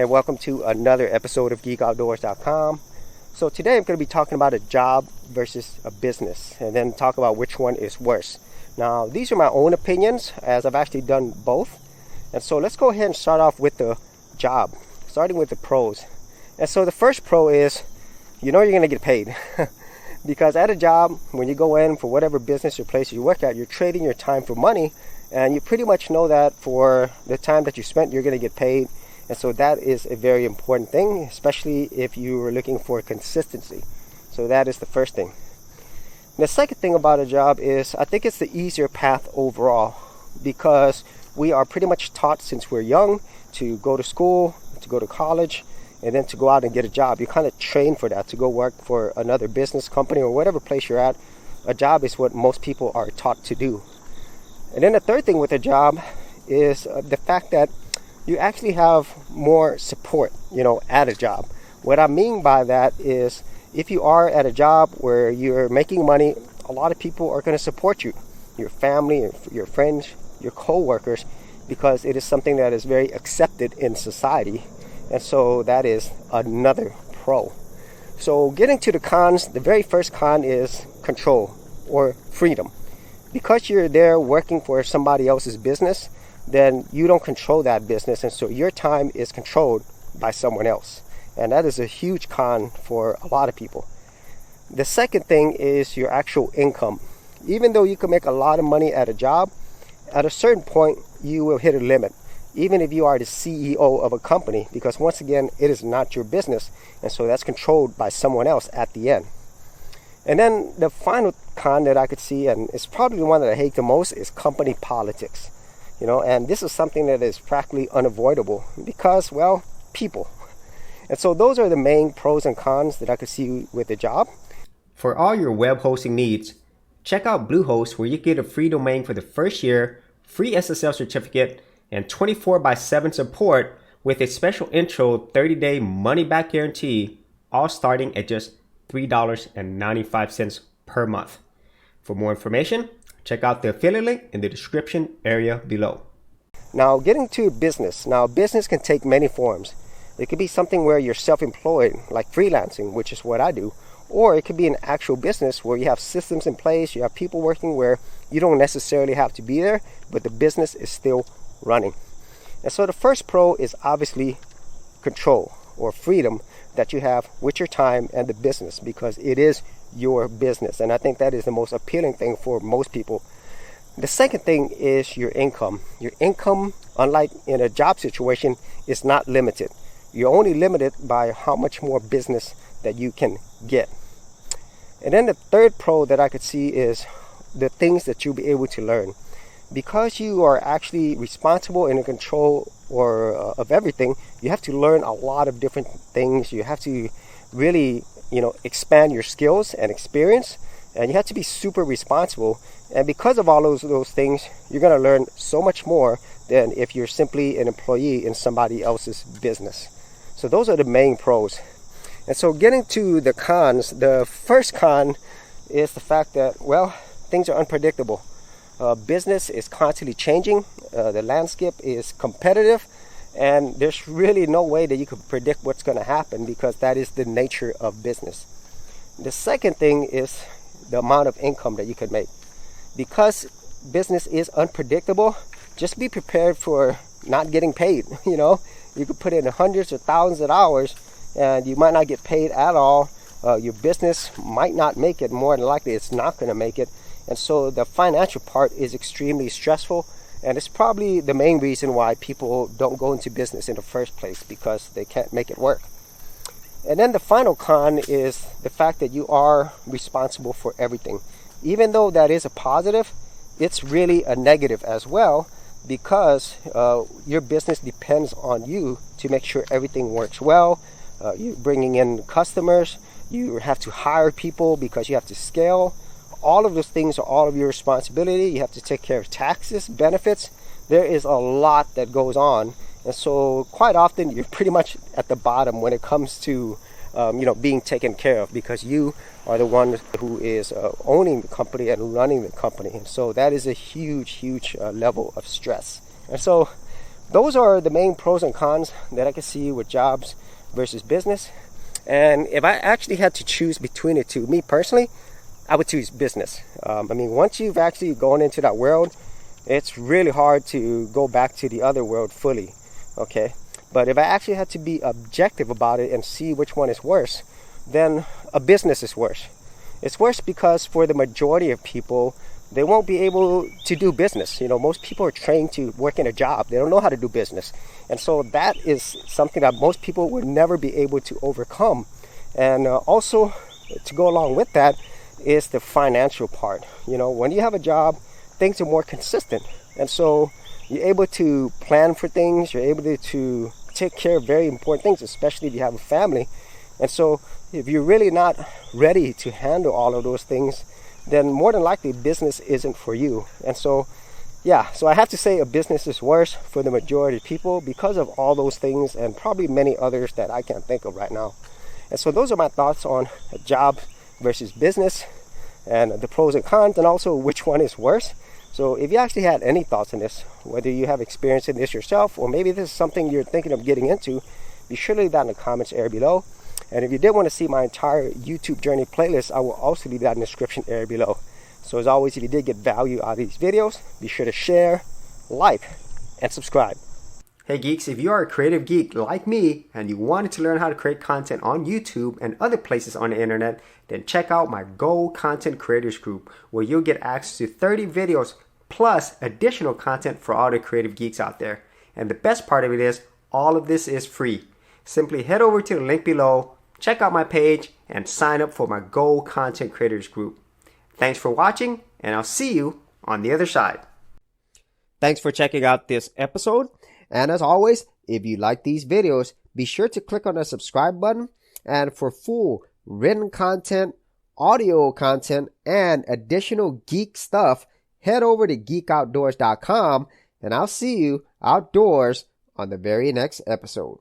and welcome to another episode of GeekOutdoors.com. So today I'm going to be talking about a job versus a business, and then talk about which one is worse. Now, these are my own opinions, as I've actually done both. And so let's go ahead and start off with the job, starting with the pros. And so the first pro is, you're going to get paid. Because at a job, when you go in for whatever business or place you work at, you're trading your time for money, and you pretty much know that for the time that you spent, you're going to get paid. And so that is a very important thing, especially if you are looking for consistency. So that is the first thing. The second thing about a job is, I think it's the easier path overall, because we are pretty much taught since we're young to go to school, to go to college, and then to go out and get a job. You kind of train for that, to go work for another business company or whatever place you're at. A job is what most people are taught to do. And then the third thing with a job is the fact that you actually have more support, at a job. What I mean by that is, if you are at a job where you're making money, a lot of people are going to support you, your family, your friends, your co-workers, because it is something that is very accepted in society. And so that is another pro. So getting to the cons, the very first con is control or freedom. Because you're there working for somebody else's business, then you don't control that business, and so your time is controlled by someone else. And that is a huge con for a lot of people. The second thing is your actual income. Even though you can make a lot of money at a job, at a certain point you will hit a limit, even if you are the CEO of a company, because once again, it is not your business, and so that's controlled by someone else at the end. And then the final con that I could see, and it's probably the one that I hate the most, is company politics. And this is something that is practically unavoidable because, well, people. And so those are the main pros and cons that I could see with the job. For all your web hosting needs, check out BlueHost, where you get a free domain for the first year, free SSL certificate, and 24/7 support with a special intro 30-day money-back guarantee, all starting at just $3.95 per month. For more information, check out the affiliate link in the description area below. Now, getting to business. Now, business can take many forms. It could be something where you're self-employed, like freelancing, which is what I do. Or it could be an actual business where you have systems in place, you have people working where you don't necessarily have to be there, but the business is still running. And so the first pro is obviously control or freedom that you have with your time and the business, because it is your business. And I think that is the most appealing thing for most people. The second thing is your income. Your income, unlike in a job situation, is not limited. You're only limited by how much more business that you can get. And then the third pro that I could see is the things that you'll be able to learn. Because you are actually responsible and in control of everything, you have to learn a lot of different things. You have to really expand your skills and experience, and you have to be super responsible. And because of all those things, you're going to learn so much more than if you're simply an employee in somebody else's business. So those are the main pros. And so getting to the cons, the first con is the fact that, well, things are unpredictable. Business is constantly changing. The landscape is competitive. And there's really no way that you can predict what's going to happen, because that is the nature of business. The second thing is the amount of income that you can make. Because business is unpredictable, just be prepared for not getting paid. You could put in hundreds or thousands of hours and you might not get paid at all. Your business might not make it. More than likely, it's not going to make it. And so the financial part is extremely stressful. And it's probably the main reason why people don't go into business in the first place, because they can't make it work. And then the final con is the fact that you are responsible for everything. Even though that is a positive, it's really a negative as well, because your business depends on you to make sure everything works well. You're bringing in customers, you have to hire people because you have to scale. All of those things are all of your responsibility. You have to take care of taxes, benefits. There is a lot that goes on. And so quite often you're pretty much at the bottom when it comes to being taken care of, because you are the one who is owning the company and running the company. And so that is a huge level of stress. And so those are the main pros and cons that I can see with jobs versus business. And if I actually had to choose between the two, me personally, I would choose business. I mean, once you've actually gone into that world, it's really hard to go back to the other world fully, okay? But if I actually had to be objective about it and see which one is worse, then a business is worse. It's worse because for the majority of people, they won't be able to do business. You know, most people are trained to work in a job. They don't know how to do business. And so that is something that most people would never be able to overcome. And also, to go along with that is the financial part. You know, when you have a job, things are more consistent. And so you're able to plan for things. You're able to take care of very important things, especially if you have a family. And so if you're really not ready to handle all of those things, then more than likely business isn't for you. And so, yeah, so I have to say a business is worse for the majority of people because of all those things and probably many others that I can't think of right now. And so those are my thoughts on a job versus business and the pros and cons, and also which one is worse. So if you actually had any thoughts on this, whether you have experience in this yourself or maybe this is something you're thinking of getting into, be sure to leave that in the comments area below. And if you did want to see my entire YouTube journey playlist, I will also leave that in the description area below. So as always, if you did get value out of these videos, be sure to share, like, and subscribe. Hey geeks, if you are a creative geek like me and you wanted to learn how to create content on YouTube and other places on the internet, then check out my Gold Content Creators Group, where you'll get access to 30 videos plus additional content for all the creative geeks out there. And the best part of it is, all of this is free. Simply head over to the link below, check out my page, and sign up for my Gold Content Creators Group. Thanks for watching, and I'll see you on the other side. Thanks for checking out this episode. And as always, if you like these videos, be sure to click on the subscribe button. And for full written content, audio content, and additional geek stuff, head over to geekoutdoors.com, and I'll see you outdoors on the very next episode.